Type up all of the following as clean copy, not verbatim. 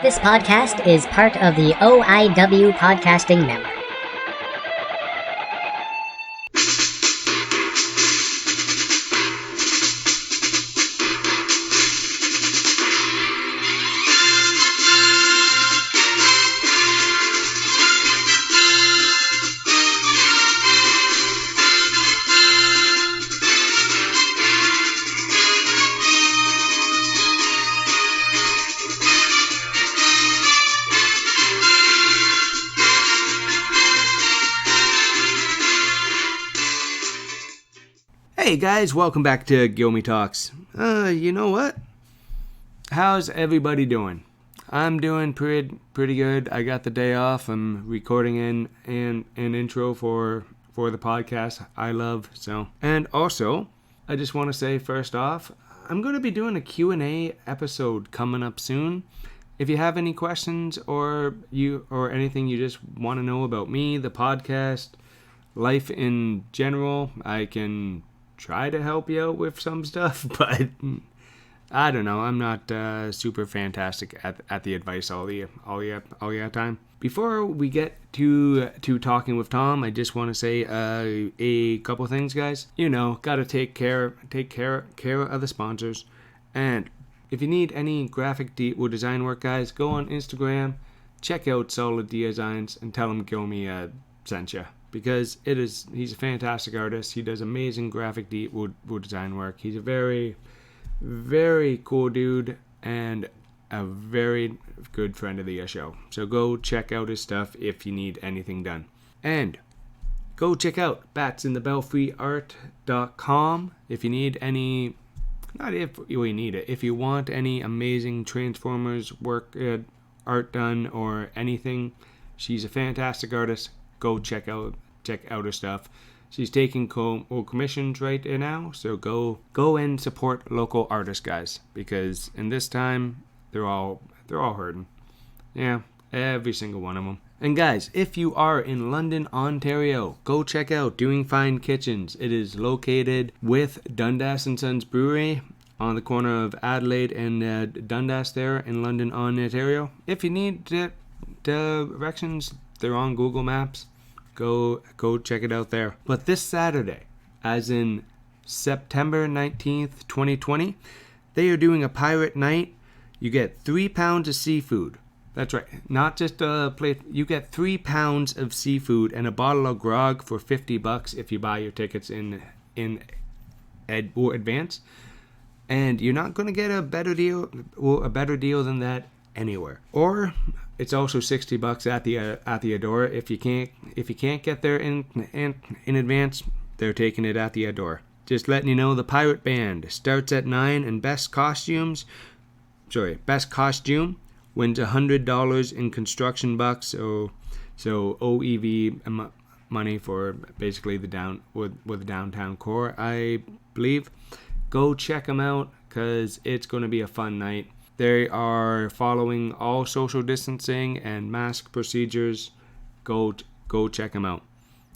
This podcast is part of the OIW Podcasting Network. Hey guys, welcome back to Guilmy Talks. You know what? How's everybody doing? I'm doing pretty good. I got the day off. I'm recording an intro for the podcast I love. And also, I just want to say first off, I'm going to be doing a Q&A episode coming up soon. If you have any questions or anything you just want to know about me, the podcast, life in general, I can try to help you out with some stuff, but I don't know. I'm not super fantastic at the advice all the time. Before we get to talking with Tom, I just want to say a couple things, guys. You know, gotta take care of the sponsors. And if you need any graphic or design work, guys, go on Instagram, check out Solid Designs, and tell him Guilmy sent you. Because he's a fantastic artist. He does amazing graphic wood design work. He's a very, very cool dude and a very good friend of the show. So go check out his stuff if you need anything done. And go check out batsinthebelfryart.com if you need any, not if you need it, if you want any amazing Transformers work, art done or anything. She's a fantastic artist. Go check out her stuff. She's taking commissions right now, so go and support local artists, guys, because in this time they're all hurting. Yeah, every single one of them. And guys, if you are in London, Ontario, go check out Doing Fine Kitchens. It is located with Dundas and Sons Brewery on the corner of Adelaide and Dundas there in London, Ontario. If you need directions, they're on Google Maps. Go check it out there. But this Saturday, as in September 19th, 2020, they are doing a pirate night. You get 3 pounds of seafood. That's right. Not just a plate. You get 3 pounds of seafood and a bottle of grog for $50 if you buy your tickets in advance. And you're not going to get a better deal than that anywhere. Or it's also $60 at the door. If you can't get there in advance, they're taking it at the door. Just letting you know, the pirate band starts at 9, and best costume wins $100 in construction bucks. So OEV money for basically the downtown core, I believe. Go check them out because it's going to be a fun night. They are following all social distancing and mask procedures. Go check them out.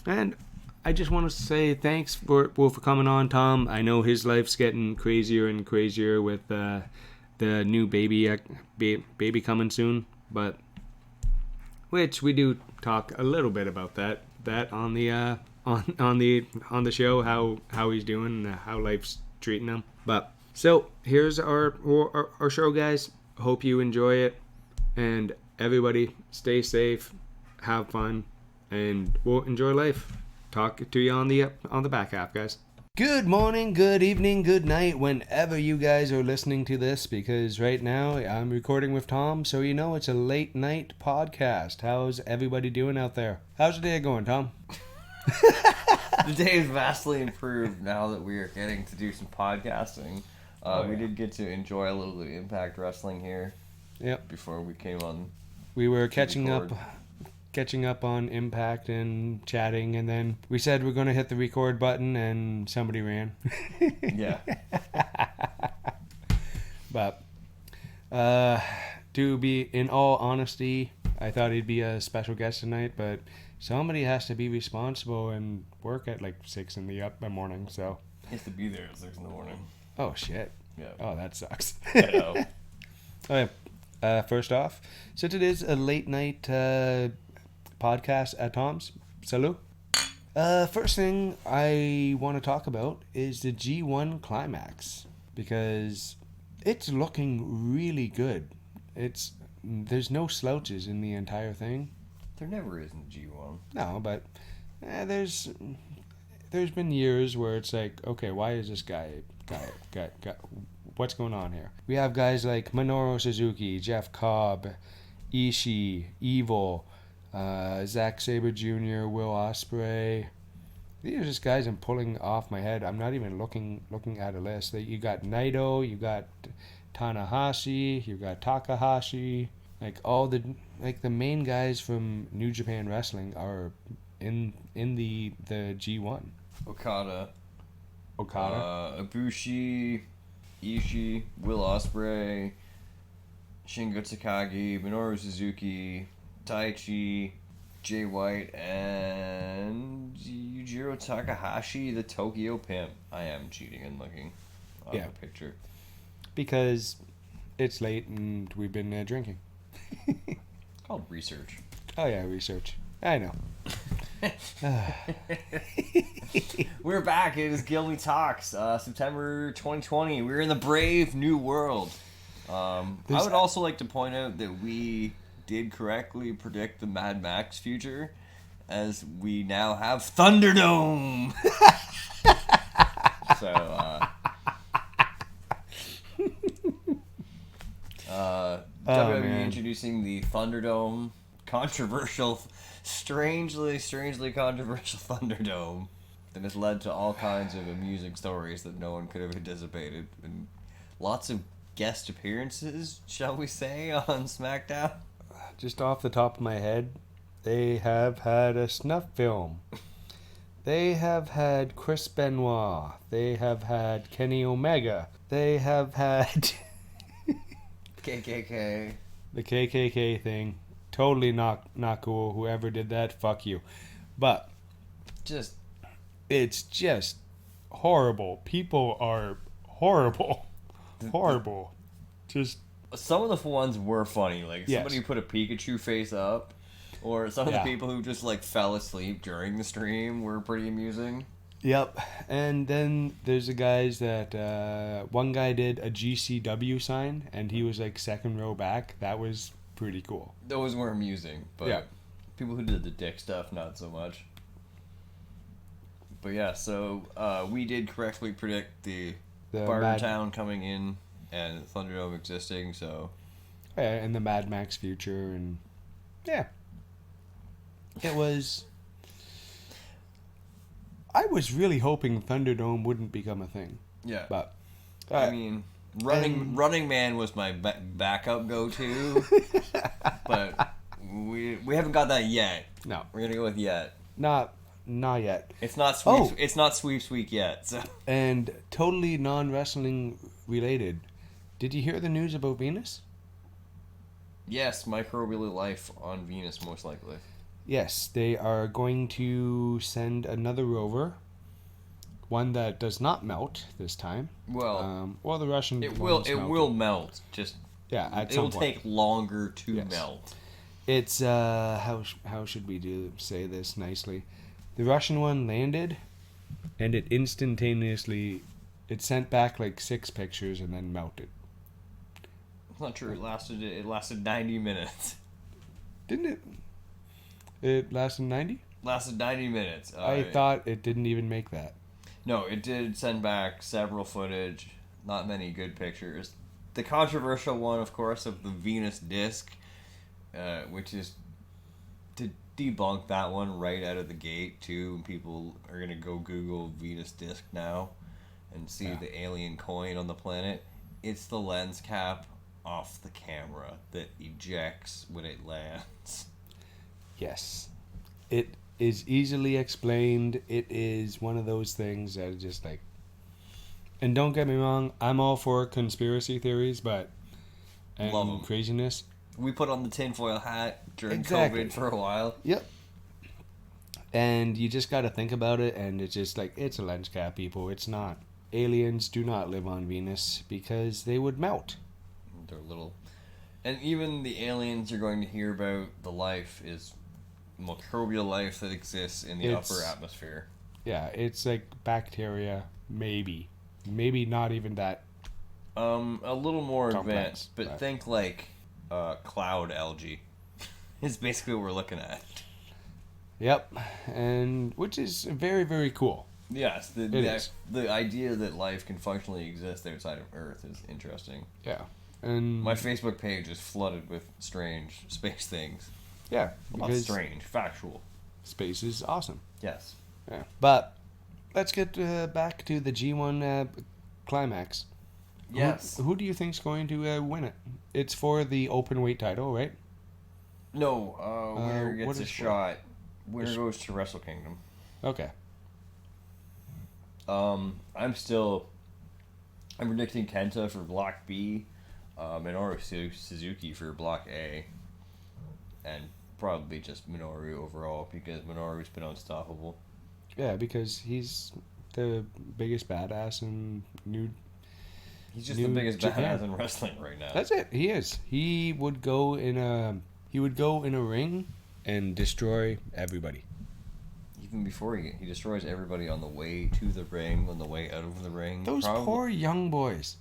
And I just want to say thanks for coming on, Tom. I know his life's getting crazier and crazier with the new baby coming soon, but which we do talk a little bit about that on the show, how he's doing and how life's treating him. But so here's our show, guys. Hope you enjoy it, and everybody stay safe, have fun, and we'll enjoy life. Talk to you on the back half, guys. Good morning, good evening, good night, whenever you guys are listening to this, because right now I'm recording with Tom, so you know it's a late night podcast. How's everybody doing out there? How's the day going, Tom? The day is vastly improved now that we are getting to do some podcasting. We did get to enjoy a little bit of Impact Wrestling here. Yep. Before we came on. We were catching up on Impact and chatting, and then we said we're going to hit the record button, and somebody ran. Yeah. But to be in all honesty, I thought he'd be a special guest tonight, but somebody has to be responsible and work at like 6 in the morning, so. He has to be there at 6 in the morning. Oh, shit. Yeah. Oh, that sucks. I know. Okay. First off, since it is a late night podcast at Tom's, salut. First thing I want to talk about is the G1 climax, because it's looking really good. There's no slouches in the entire thing. There never is in G1. No, but there's been years where it's like, okay, why is this guy what's going on here? We have guys like Minoru Suzuki, Jeff Cobb, Ishii, Evil, Zack Sabre Jr., Will Ospreay. These are just guys I'm pulling off my head. I'm not even looking at a list. You got Naito, you got Tanahashi, you got Takahashi. Like the main guys from New Japan Wrestling are in the G1. Okada, Ibushi, Ishii, Will Ospreay, Shingo Takagi, Minoru Suzuki, Taichi, Jay White, and Yujiro Takahashi, the Tokyo Pimp. I am cheating and looking at the picture. Because it's late and we've been drinking. It's called research. Oh yeah, research. I know. We're back. It is Guilmy Talks. September 2020. We're in the brave new world. I would also like to point out that we did correctly predict the Mad Max future, as we now have Thunderdome. WWE introducing the Thunderdome, strangely controversial Thunderdome that has led to all kinds of amusing stories that no one could have anticipated, and lots of guest appearances, shall we say, on SmackDown. Just off the top of my head, they have had a snuff film. They have had Chris Benoit. They have had Kenny Omega. They have had KKK. The KKK thing. Totally not cool. Whoever did that, fuck you. But it's just horrible. People are horrible. Horrible. Just some of the ones were funny, like somebody who put a Pikachu face up, or some of the people who just like fell asleep during the stream were pretty amusing. Yep. And then there's the guys that one guy did a GCW sign and he was like second row back. That was pretty cool. Those were amusing, but people who did the dick stuff, not so much. But yeah, so we did correctly predict the Bartertown coming in and Thunderdome existing, so... Yeah, and the Mad Max future, and... Yeah. It was... I was really hoping Thunderdome wouldn't become a thing. Yeah. But... I mean, Running Man was my backup go-to, but we haven't got that yet. No. We're gonna go with yet. Not yet. It's not sweep. It's not sweeps week yet. So. And totally non-wrestling related. Did you hear the news about Venus? Yes, microbial life on Venus, most likely. Yes, they are going to send another rover. One that does not melt this time. Well, the Russian. It will melt. Just at it some will point. take longer to melt. It's how should we say this nicely? The Russian one landed, and it instantaneously sent back like 6 pictures and then melted. It's not true. It lasted 90 minutes. Didn't it? It lasted 90? Lasted 90 minutes. I thought it didn't even make that. No, it did send back several footage. Not many good pictures. The controversial one, of course, of the Venus disc, which is to debunk that one right out of the gate, too. People are going to go Google Venus disc now and see the alien coin on the planet. It's the lens cap off the camera that ejects when it lands. Yes. It is easily explained. It is one of those things that is just like... And don't get me wrong, I'm all for conspiracy theories, Love 'em. Craziness. We put on the tinfoil hat during COVID for a while. Yep. And you just got to think about it, and it's just like, it's a lens cap, people. It's not. Aliens do not live on Venus because they would melt. They're little And even the aliens you're going to hear about, the life is microbial life that exists in the upper atmosphere. Yeah, it's like bacteria, maybe not even that. A little more complex, advanced, but think like cloud algae. Is basically what we're looking at. Yep, and which is very, very cool. Yes, the idea that life can functionally exist outside of Earth is interesting. Yeah, and my Facebook page is flooded with strange space things. Yeah, not strange, factual. Space is awesome. Yes. Yeah, but let's get back to the G1 climax. Yes. Who do you think's going to win it? It's for the open weight title, right? No, winner gets a shot. Winner goes to Wrestle Kingdom. Okay. I'm predicting Kenta for Block B, Minoru Suzuki for Block A, and probably just Minoru overall because Minoru's been unstoppable. Yeah, because he's the biggest badass in He's just the biggest badass in wrestling right now. That's it. He is. He would go in a ring and destroy everybody. Even before he destroys everybody on the way to the ring, on the way out of the ring. Those poor young boys.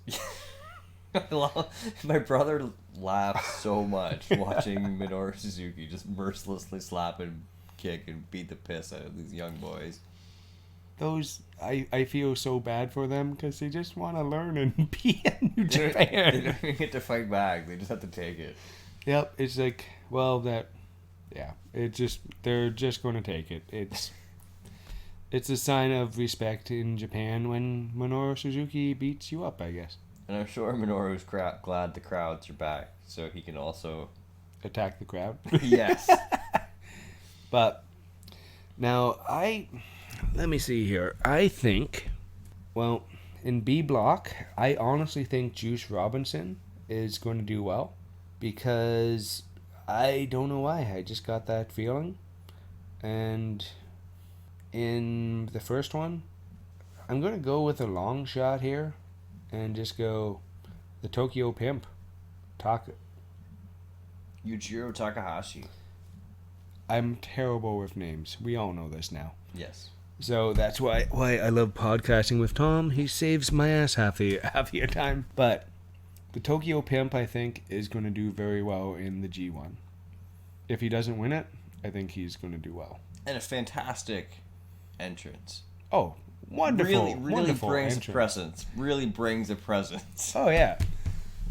My brother laughed so much watching Minoru Suzuki just mercilessly slap and kick and beat the piss out of these young boys. I feel so bad for them because they just want to learn and be in New Japan. They don't even get to fight back. They just have to take it. Yep, it's like, they're just going to take it. It's a sign of respect in Japan when Minoru Suzuki beats you up, I guess. And I'm sure Minoru's glad the crowds are back, so he can also attack the crowd. Yes. But now let me see here. I think, in B block, I honestly think Juice Robinson is going to do well because I don't know why. I just got that feeling. And in the first one, I'm going to go with a long shot here and just go the Tokyo Pimp, Yujiro Takahashi. I'm terrible with names. We all know this now. Yes. So that's why I love podcasting with Tom. He saves my ass half the time. But the Tokyo Pimp, I think, is going to do very well in the G1. If he doesn't win it, I think he's going to do well. And a fantastic entrance. Oh, wonderful. Really wonderful brings entrance. a presence. Really brings a presence. Oh, yeah.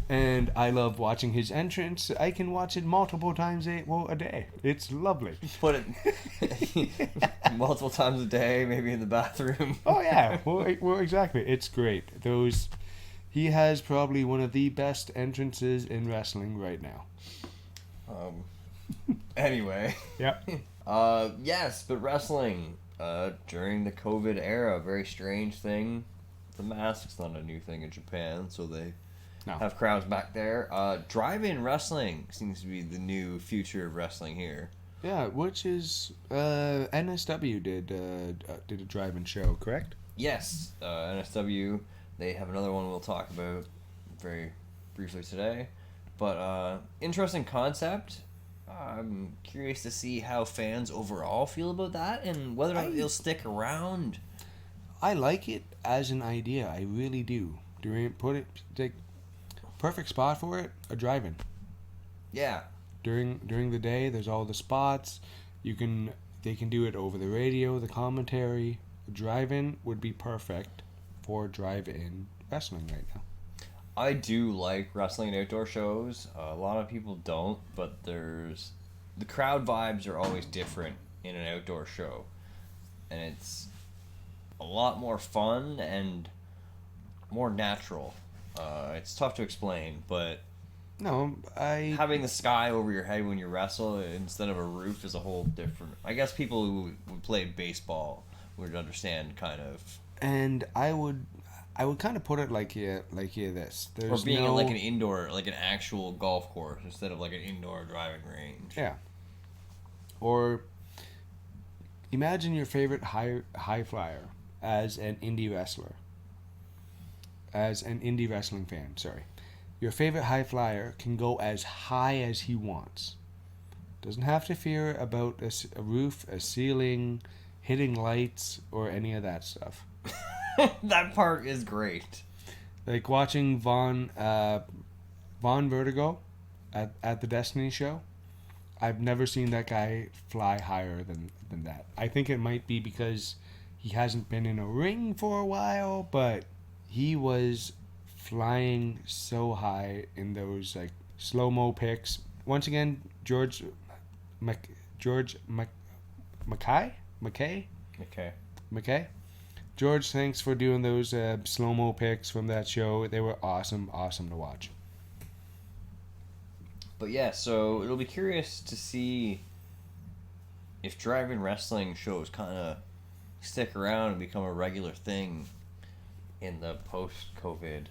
And I love watching his entrance. I can watch it multiple times a day. It's lovely. Put it multiple times a day, maybe in the bathroom. Oh, yeah. Well, exactly. It's great. He has probably one of the best entrances in wrestling right now. Anyway. Yep. Yes, but wrestling during the COVID era, a very strange thing. The mask's not a new thing in Japan, so they have crowds back there. Drive-in wrestling seems to be the new future of wrestling here. Yeah, which is NSW did a drive-in show, correct? Yes, NSW. They have another one we'll talk about very briefly today. But interesting concept. I'm curious to see how fans overall feel about that and whether or not they'll stick around. I like it as an idea. I really do. Perfect spot for it, a drive-in. Yeah. During the day, there's all the spots. They can do it over the radio, the commentary. A drive-in would be perfect for drive-in wrestling right now. I do like wrestling and outdoor shows. A lot of people don't, but the crowd vibes are always different in an outdoor show. And it's a lot more fun and more natural. It's tough to explain, but having the sky over your head when you wrestle instead of a roof is a whole different. I guess people who would play baseball would understand kind of. And I would kind of put it like this. Or being like an indoor, like an actual golf course instead of like an indoor driving range. Yeah. Or imagine your favorite high flyer as an indie wrestler. As an indie wrestling fan, sorry. your favorite high flyer can go as high as he wants. Doesn't have to fear about a roof, a ceiling, hitting lights, or any of that stuff. That part is great. Like watching Von Vertigo at the Destiny show. I've never seen that guy fly higher than that. I think it might be because he hasn't been in a ring for a while, but he was flying so high in those like slow-mo pics. Once again, George McKay. George, thanks for doing those slow-mo pics from that show. They were awesome to watch. But yeah, so it'll be curious to see if drive-in wrestling shows kind of stick around and become a regular thing in the post-COVID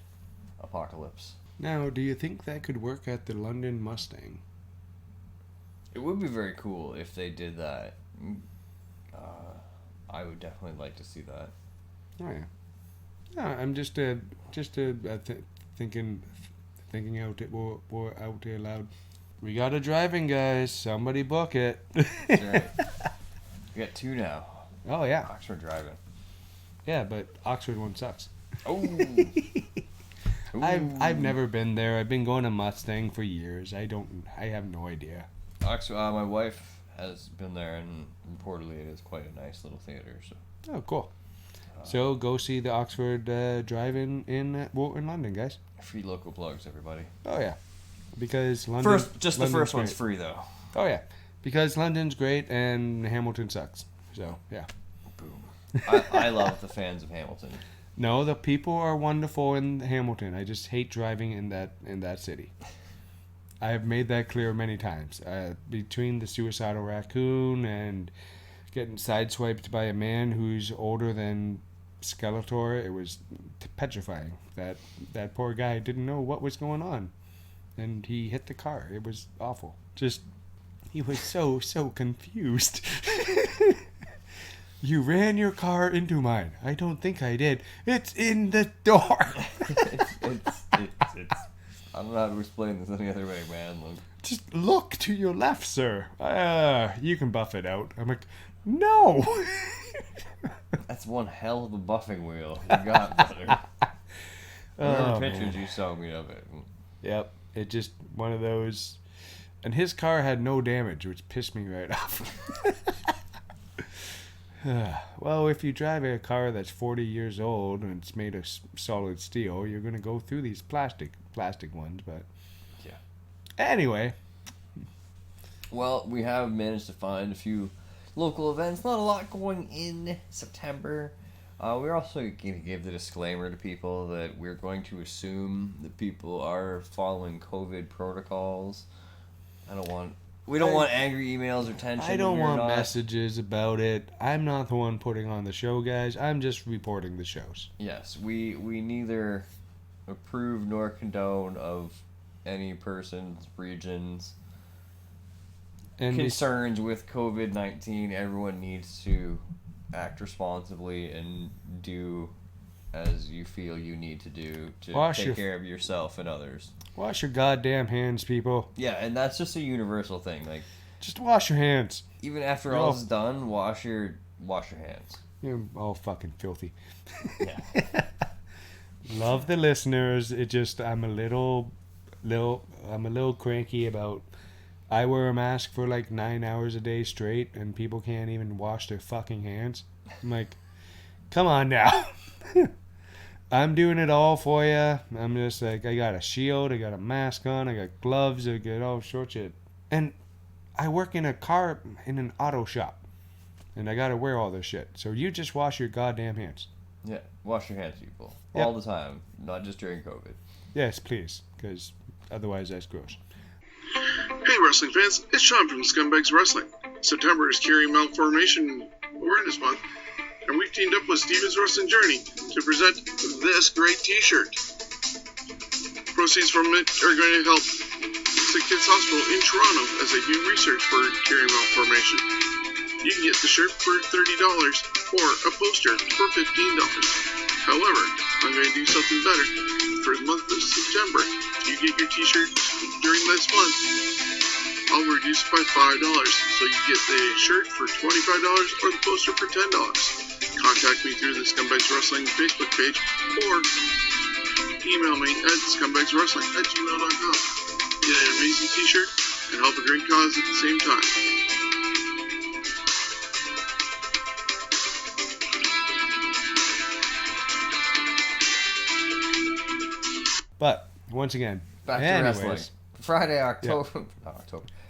apocalypse. Now, do you think that could work at the London Mustang? It would be very cool if they did that. I would definitely like to see that. Oh yeah. Yeah, I'm just thinking out it more out there loud. We got a driving, guys. Somebody book it. That's right. We got 2 now. Oh yeah. Oxford driving. Yeah, but Oxford one sucks. Oh. I've never been there. I've been going to Mustang for years. I have no idea. Oxford. My wife has been there, and reportedly it is quite a nice little theater. So. Oh, cool. So go see the Oxford Drive-In in London, guys. Free local plugs, everybody. Oh yeah, because London. The first one's free though. Oh yeah, because London's great and Hamilton sucks. So yeah. Boom. I love the fans of Hamilton. No, the people are wonderful in Hamilton. I just hate driving in that city. I have made that clear many times. Between the suicidal raccoon and getting sideswiped by a man who's older than Skeletor, it was petrifying. That poor guy didn't know what was going on, and he hit the car. It was awful. Just he was so confused. You ran your car into mine. I don't think I did. It's in the door. it's I don't know how to explain this any other way, man. Like, just look to your left, sir. You can buff it out. I'm like, no. That's one hell of a buffing wheel. You got, brother. Remember pictures you showed me of it. Yep. It just one of those. And his car had no damage, which pissed me right off. Well, if you drive a car that's 40 years old and it's made of solid steel, you're going to go through these plastic ones, but yeah. Anyway. Well, we have managed to find a few local events. Not a lot going in September. We're also going to give the disclaimer to people that we're going to assume that people are following COVID protocols. We don't want angry emails or tension. I don't want messages about it. I'm not the one putting on the show, guys. I'm just reporting the shows. Yes, we neither approve nor condone of any person's region's concerns with COVID-19. Everyone needs to act responsibly and do as you feel you need to do to take care of yourself and others. Wash your goddamn hands, people. Yeah, and that's just a universal thing. Like, just wash your hands. Even after all is done, wash your hands. You're all fucking filthy. Yeah. Love the listeners. It just I'm a little cranky about. I wear a mask for like 9 hours a day straight, and people can't even wash their fucking hands. I'm like, come on now. I'm doing it all for you. I'm just like, I got a shield, I got a mask on, I got gloves, I got all sorts of shit. And I work in an auto shop. And I gotta wear all this shit. So you just wash your goddamn hands. Yeah, wash your hands, people. Yep. All the time, not just during COVID. Yes, please, because otherwise that's gross. Hey wrestling fans, it's Sean from Scumbags of Wrestling. September is Carrying Malformation Awareness Month, and we've teamed up with Steven's Wrestling Journey to present this great t-shirt. Proceeds from it are going to help Sick Kids Hospital in Toronto as they do research for carrying malformation. You can get the shirt for $30 or a poster for $15. However, I'm going to do something better. For the month of September, you get your t-shirt during this month, I'll reduce it by $5. So you get the shirt for $25 or the poster for $10. Contact me through the Scumbags Wrestling Facebook page or email me at scumbagswrestling@gmail.com. Get an amazing t-shirt and help a great cause at the same time. But once again, Back to wrestling.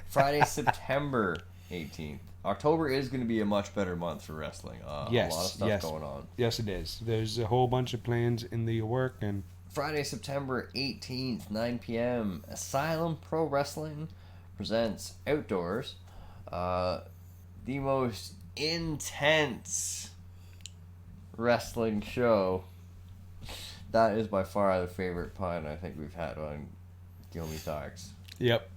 Friday, September 18th. October is going to be a much better month for wrestling. Yes, a lot of stuff going on. Yes, it is. There's a whole bunch of plans in the work, and Friday, September 18th, 9 p.m. Asylum Pro Wrestling presents Outdoors, the most intense wrestling show. That is by far the favorite pun I think we've had on Guilmy Talks. Yep.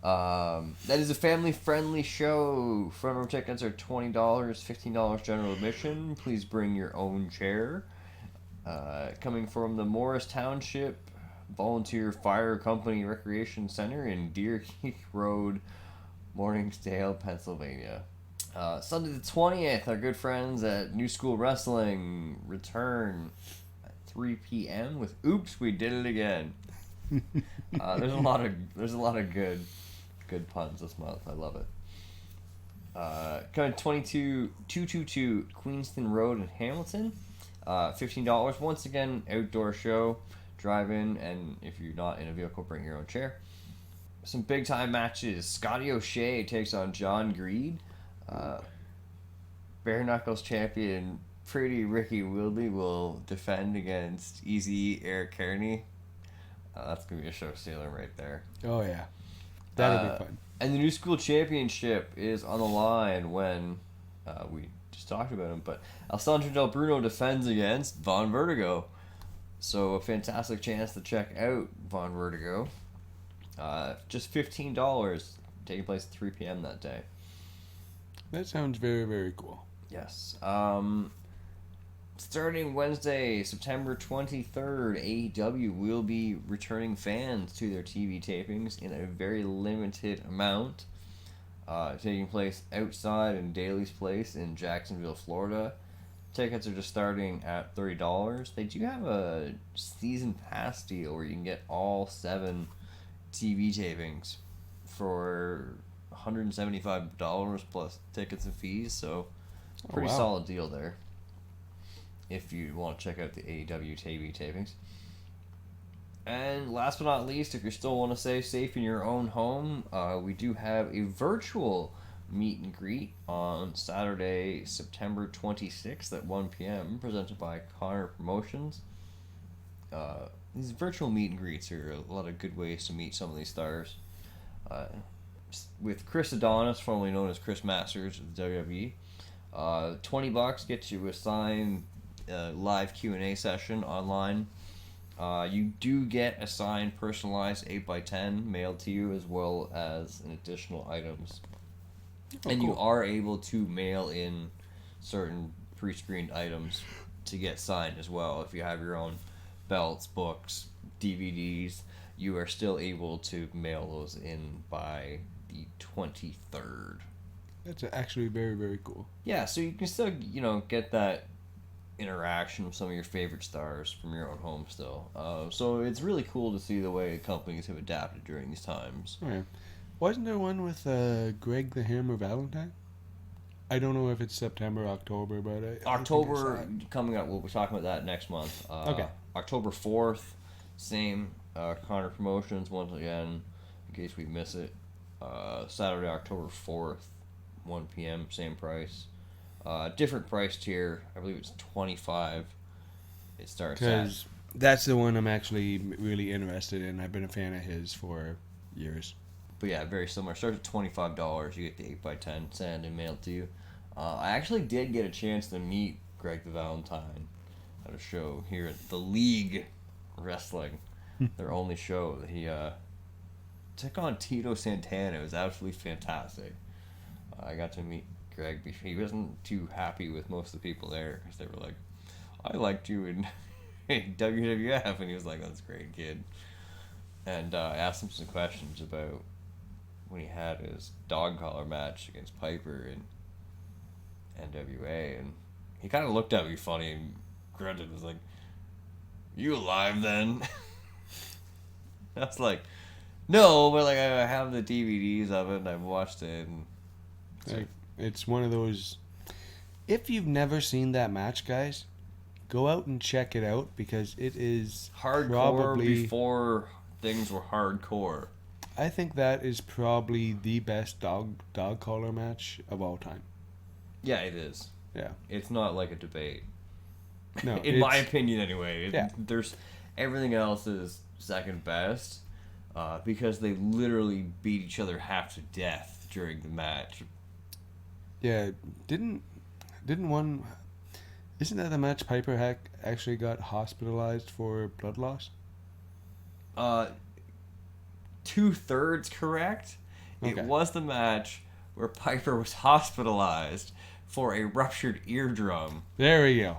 That is a family-friendly show. Front row tickets are $20, $15 general admission. Please bring your own chair. Coming from the Morris Township Volunteer Fire Company Recreation Center in Deer Creek Road, Morningsdale, Pennsylvania. Sunday the 20th, our good friends at New School Wrestling return at 3 p.m. with Oops, We Did It Again. There's a lot of good puns this month. I love it. Coming 222 Queenston Road in Hamilton. $15. Once again, outdoor show. Drive in, and if you're not in a vehicle, bring your own chair. Some big time matches. Scotty O'Shea takes on John Greed. Bare Knuckles champion Pretty Ricky Wilby will defend against Easy Eric Kearney. That's going to be a show stealer right there. Oh, yeah. That'll be fun. And the New School Championship is on the line when we just talked about him, but Alessandro Del Bruno defends against Von Vertigo. So a fantastic chance to check out Von Vertigo. Just $15, taking place at 3 p.m. that day. That sounds very, very cool. Yes. Starting Wednesday, September 23rd, AEW will be returning fans to their TV tapings in a very limited amount. Taking place outside in Daly's Place in Jacksonville, Florida. Tickets are just starting at $30. They do have a season pass deal where you can get all 7 TV tapings for $175 plus tickets and fees, so pretty solid deal there if you want to check out the AEW TV tapings. And last but not least, if you still want to stay safe in your own home, we do have a virtual meet and greet on Saturday, September 26th at 1 p.m. presented by Connor Promotions. These virtual meet and greets are a lot of good ways to meet some of these stars. With Chris Adonis, formerly known as Chris Masters of the WWE, $20 gets you a signed live Q&A session online. You do get a signed personalized 8x10 mailed to you, as well as an additional items. And you are able to mail in certain pre-screened items to get signed as well. If you have your own belts, books, DVDs, you are still able to mail those in by the 23rd. That's actually very, very cool. Yeah, so you can still, get that interaction with some of your favorite stars from your own home still. So it's really cool to see the way companies have adapted during these times. Oh, yeah. Wasn't there one with Greg the Hammer Valentine? I don't know if it's September, October, but October coming up. We'll be talking about that next month. Okay. October 4th, same Connor Promotions once again, in case we miss it. Saturday, October 4th, 1 p.m., same price. Different price tier. I believe it's $25. It starts at. Because that's the one I'm actually really interested in. I've been a fan of his for years. But yeah, very similar. Starts at $25. You get the 8x10 sent and mailed to you. I actually did get a chance to meet Greg the Valentine at a show here at the League Wrestling, their only show. He took on Tito Santana. It was absolutely fantastic. I got to meet Greg. He wasn't too happy with most of the people there because they were like, I liked you in WWF, and he was like, "That's great, kid." And I asked him some questions about when he had his dog collar match against Piper in NWA, and he kind of looked at me funny and grunted. Was like, "You alive then?" I was like, "No," but like I have the DVDs of it and I've watched it. And it's one of those. If you've never seen that match, guys, go out and check it out because it is hardcore probably, before things were hardcore. I think that is probably the best dog collar match of all time. Yeah, it is. Yeah, it's not like a debate. No, in my opinion, anyway. Yeah. There's everything else is second best because they literally beat each other half to death during the match. Yeah, didn't one? Isn't that the match Piper actually got hospitalized for blood loss? 2/3 correct. Okay. It was the match where Piper was hospitalized for a ruptured eardrum. There we go.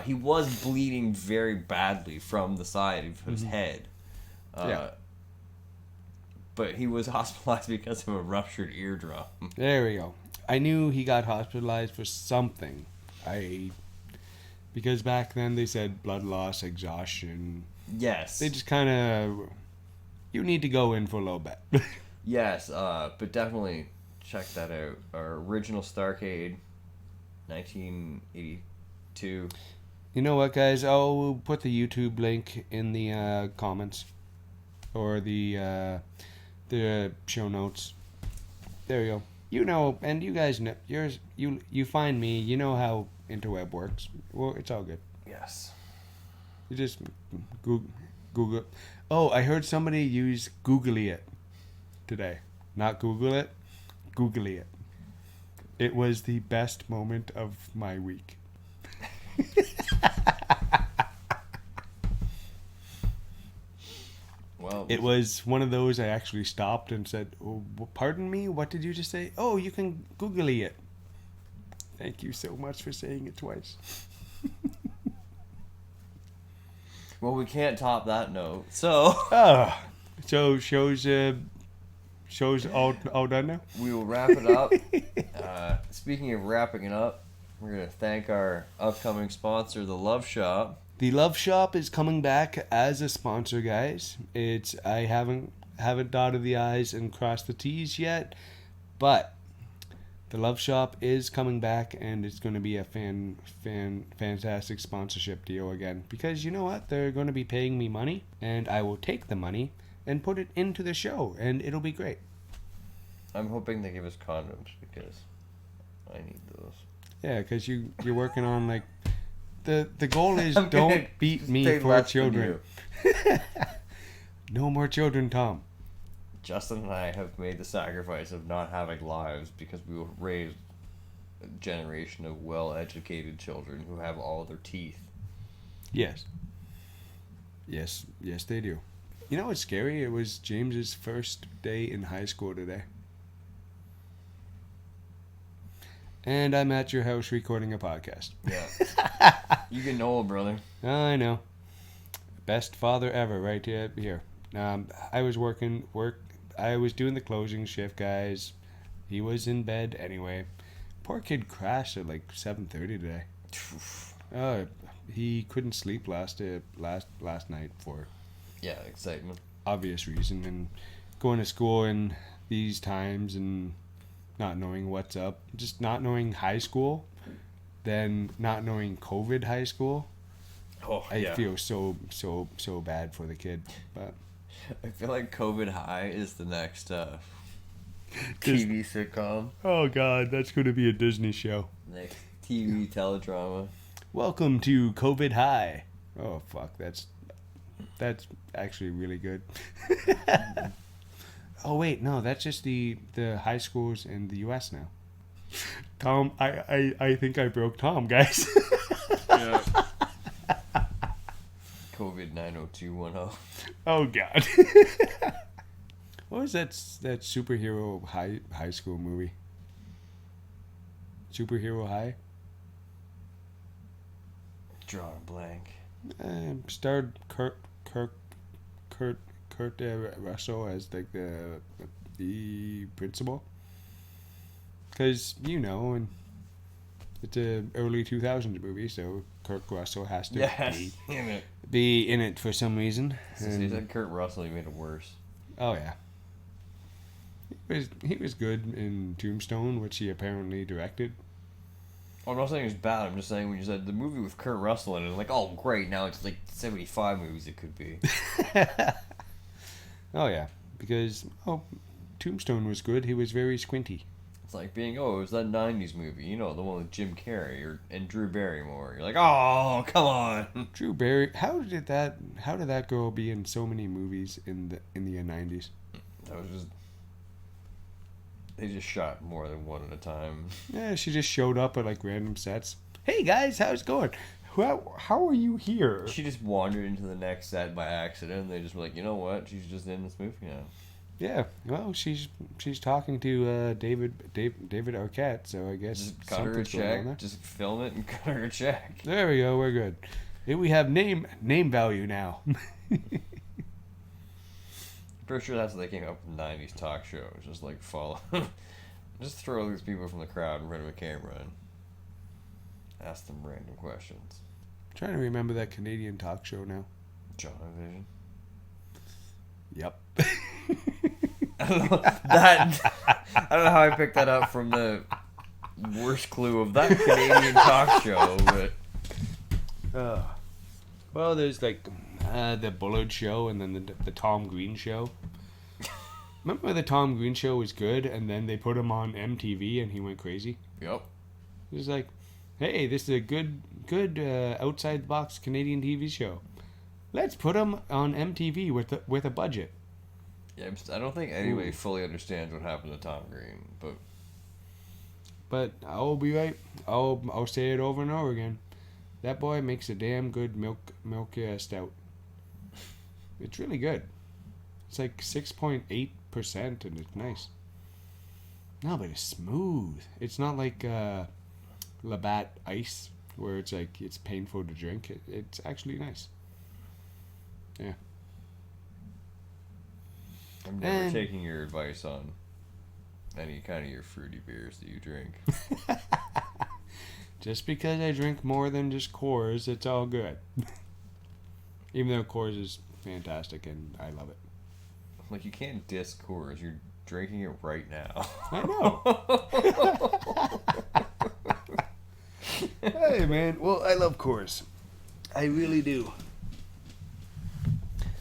He was bleeding very badly from the side of his head. Yeah. But he was hospitalized because of a ruptured eardrum. There we go. I knew he got hospitalized for something. Because back then they said blood loss, exhaustion. Yes. They just kind of... You need to go in for a little bit. Yes, but definitely check that out. Our original Starcade, 1982. You know what, guys? I'll put the YouTube link in the comments. Or the show notes. There you go. You know, and you guys know, you find me, you know how interweb works. Well, it's all good. Yes. You just Google. Oh, I heard somebody use Googly It today. Not Google It, Googly It. It was the best moment of my week. Well, it was one of those I actually stopped and said, oh, pardon me, what did you just say? Oh, you can Googly It. Thank you so much for saying it twice. well, we can't top that note. So, so shows all done now? we will wrap it up. Speaking of wrapping it up, we're going to thank our upcoming sponsor, The Love Shop. The Love Shop is coming back as a sponsor, guys. I haven't dotted the I's and crossed the T's yet, but the Love Shop is coming back, and it's going to be a fantastic sponsorship deal again. Because you know what? They're going to be paying me money, and I will take the money and put it into the show, and it'll be great. I'm hoping they give us condoms because I need those. Yeah, because you're working on like the goal is don't beat me for children. No more children, Tom. Justin and I have made the sacrifice of not having lives because we will raise a generation of well-educated children who have all their teeth. Yes, they do. You know what's scary? It was James's first day in high school today. And I'm at your house recording a podcast. Yeah. You getting old, brother. I know. Best father ever right here. I was I was doing the closing shift, guys. He was in bed anyway. Poor kid crashed at like 7:30 today. He couldn't sleep last night for excitement. Obvious reason, and going to school in these times and not knowing what's up, just not knowing high school, then not knowing COVID high school. I feel so bad for the kid, but I feel like COVID High is the next TV sitcom. Oh God, that's going to be a Disney show. Next TV teledrama. Welcome to COVID High. Oh fuck, that's actually really good. Oh wait, no, that's just the high schools in the U.S. now. Tom, I think I broke Tom, guys. Yeah. COVID 90210. Oh God. What was that superhero high school movie? Superhero High? Drawing a blank. Starred Kurt Russell as like the principal. Because, and it's a early 2000s movie, so Kurt Russell has to be in it for some reason. Since he said Kurt Russell, he made it worse. Oh, yeah. He was good in Tombstone, which he apparently directed. Oh, I'm not saying it's bad. I'm just saying when you said the movie with Kurt Russell in it, I'm like, oh, great, now it's like 75 movies it could be. Oh, yeah. Because, Tombstone was good. He was very squinty. It's like being, it was that 90s movie, the one with Jim Carrey and Drew Barrymore. You're like, oh, come on. Drew Barry, how did that girl be in so many movies in the 90s? That was they just shot more than one at a time. Yeah, she just showed up at like random sets. Hey guys, how's it going? How are you here? She just wandered into the next set by accident. And they just were like, you know what? She's just in this movie now. Yeah, well, she's talking to David Arquette, so I guess just cut her a check. Just film it and cut her a check. There we go. We're good. We have name value now. Pretty sure that's how they came up with 90s talk shows. Just like just throw these people from the crowd in front of a camera and ask them random questions. I'm trying to remember that Canadian talk show now. John Vision. Yep. I don't know I don't know how I picked that up from the worst clue of that Canadian talk show, but well, there's like the Bullard Show and then the Tom Green Show. Remember the Tom Green Show was good, and then they put him on MTV, and he went crazy. Yep. It was like, hey, this is a good outside the box Canadian TV show. Let's put him on MTV with a budget. Yeah, I don't think anybody fully understands what happened to Tom Green, but I'll be right. I'll say it over and over again. That boy makes a damn good milk stout. It's really good. It's like 6.8%, and it's nice. No, but it's smooth. It's not like Labatt Ice, where it's like it's painful to drink. It's actually nice. Yeah. I'm never taking your advice on any kind of your fruity beers that you drink. Just because I drink more than just Coors, it's all good. Even though Coors is fantastic and I love it. Like, you can't diss Coors. You're drinking it right now. I know. Hey, man. Well, I love Coors. I really do.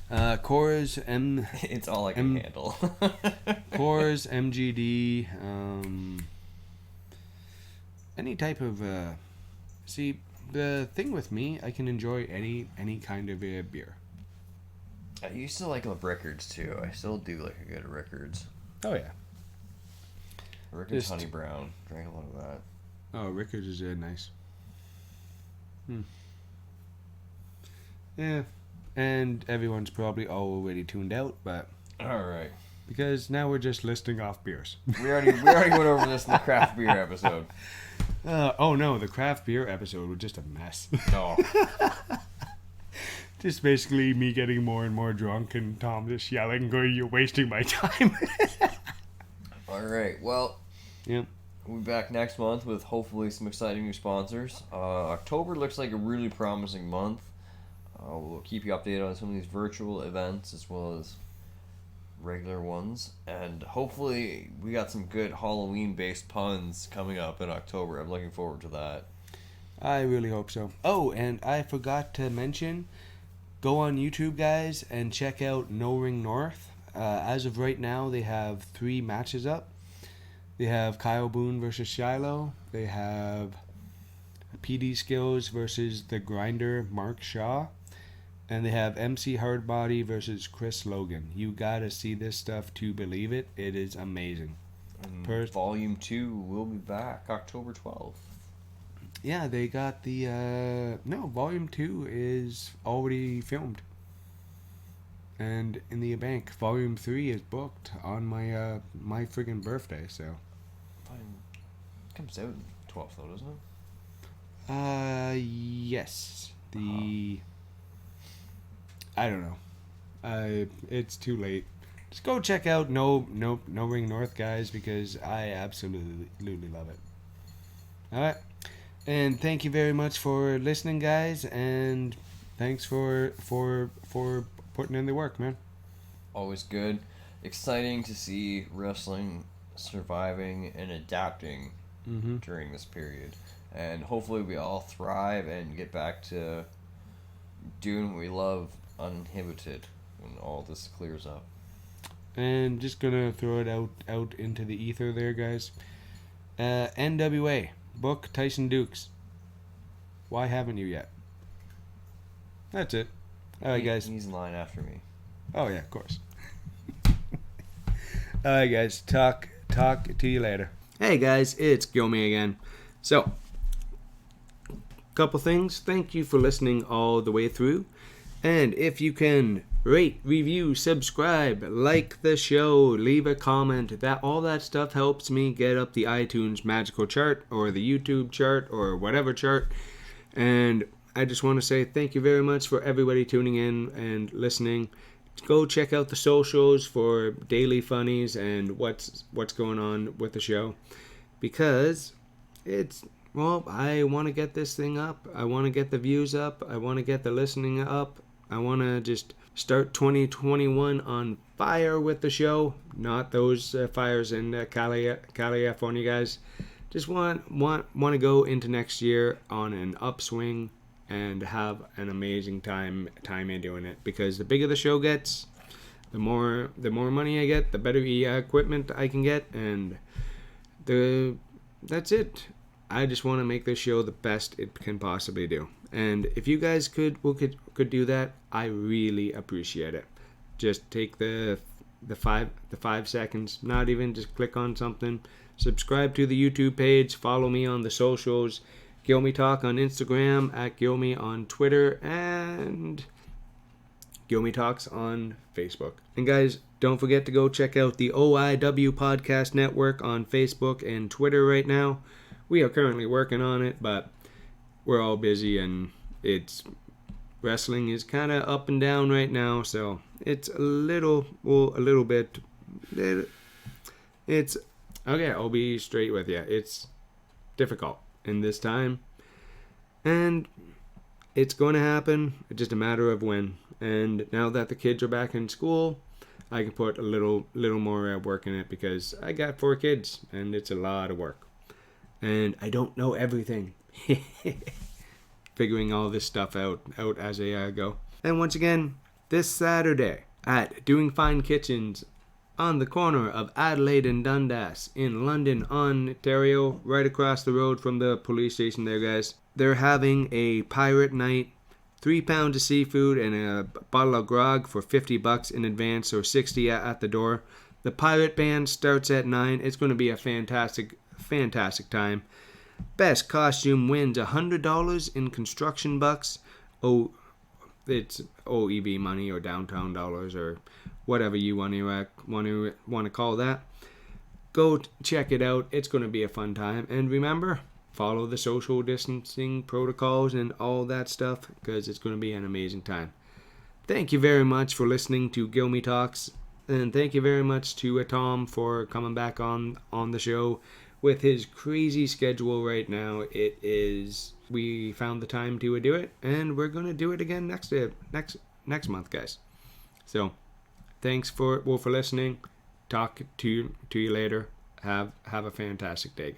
Coors, It's all I can handle. Coors, MGD, any type of, see, the thing with me, I can enjoy any kind of beer. I used to like Rickards, too. I still do like a good Rickards. Oh, yeah. Rickards Honey Brown. Drank a lot of that. Oh, Rickards is nice. Yeah. And everyone's probably already tuned out, but... Alright. Because now we're just listing off beers. We already went over this in the craft beer episode. Oh no, the craft beer episode was just a mess. No. Just basically me getting more and more drunk and Tom just yelling, going, "You're wasting my time." Alright, well... Yeah. We'll be back next month with hopefully some exciting new sponsors. October looks like a really promising month. We'll keep you updated on some of these virtual events as well as regular ones. And hopefully we got some good Halloween-based puns coming up in October. I'm looking forward to that. I really hope so. Oh, and I forgot to mention, go on YouTube, guys, and check out No Ring North. As of right now, they have 3 matches up. They have Kyle Boone versus Shiloh. They have PD Skills versus the Grinder, Mark Shaw. And they have MC Hardbody versus Chris Logan. You gotta see this stuff to believe it. It is amazing. And Volume 2 will be back October 12th. Yeah, they got the... No, Volume 2 is already filmed. And in the bank. Volume 3 is booked on my my friggin' birthday, so... It comes out 12th though, doesn't it? Yes. I don't know. It's too late. Just go check out No Ring North, guys, because I absolutely love it. All right, and thank you very much for listening, guys, and thanks for putting in the work, man. Always good. Exciting to see wrestling surviving and adapting during this period. And hopefully we all thrive and get back to doing what we love uninhibited when all this clears up. And just gonna throw it out into the ether there, guys. NWA, book Tyson Dukes. Why haven't you yet? That's it. All right, guys. He's in line after me. Oh yeah, of course. All right, guys. Talk to you later. Hey guys, it's Guilmy again. So, couple things. Thank you for listening all the way through. And if you can rate, review, subscribe, like the show, leave a comment, all that stuff helps me get up the iTunes magical chart or the YouTube chart or whatever chart. And I just want to say thank you very much for everybody tuning in and listening. Go check out the socials for daily funnies and what's going on with the show, because I want to get this thing up. I want to get the views up. I want to get the listening up. I want to just start 2021 on fire with the show. Not those fires in California, guys. Just want to go into next year on an upswing and have an amazing time in doing it, because the bigger the show gets, the more money I get, the better equipment I can get, and that's it. I just want to make this show the best it can possibly do. And if you guys could do that, I really appreciate it. Just take the 5 seconds, not even just click on something, subscribe to the YouTube page, follow me on the socials, Guilmy Talk on Instagram, at Guilmy on Twitter, and Guilmy Talks on Facebook. And guys, don't forget to go check out the OIW Podcast Network on Facebook and Twitter right now. We are currently working on it, but we're all busy, and wrestling is kind of up and down right now, so it's a little bit. It's okay. I'll be straight with you. It's difficult in this time, and it's going to happen. It's just a matter of when. And now that the kids are back in school, I can put a little more work in it, because I got 4 kids and it's a lot of work, and I don't know everything. Figuring all this stuff out as I go. And once again, this Saturday at Doing Fine Kitchens on the corner of Adelaide and Dundas in London, Ontario, right across the road from the police station there, guys. They're having a pirate night, 3 pounds of seafood and a bottle of grog for $50 in advance, or $60 at the door. The pirate band starts at 9. It's going to be a fantastic time. Best costume wins $100 in construction bucks. Oh, it's OEB money or downtown dollars or whatever you want to call that. Go check it out. It's going to be a fun time. And remember, follow the social distancing protocols and all that stuff, because it's going to be an amazing time. Thank you very much for listening to Guilmy Talks, and thank you very much to Tom for coming back on the show. With his crazy schedule right now, we found the time to do it, and we're going to do it again next month, guys. So, thanks for listening. Talk to you later. Have a fantastic day.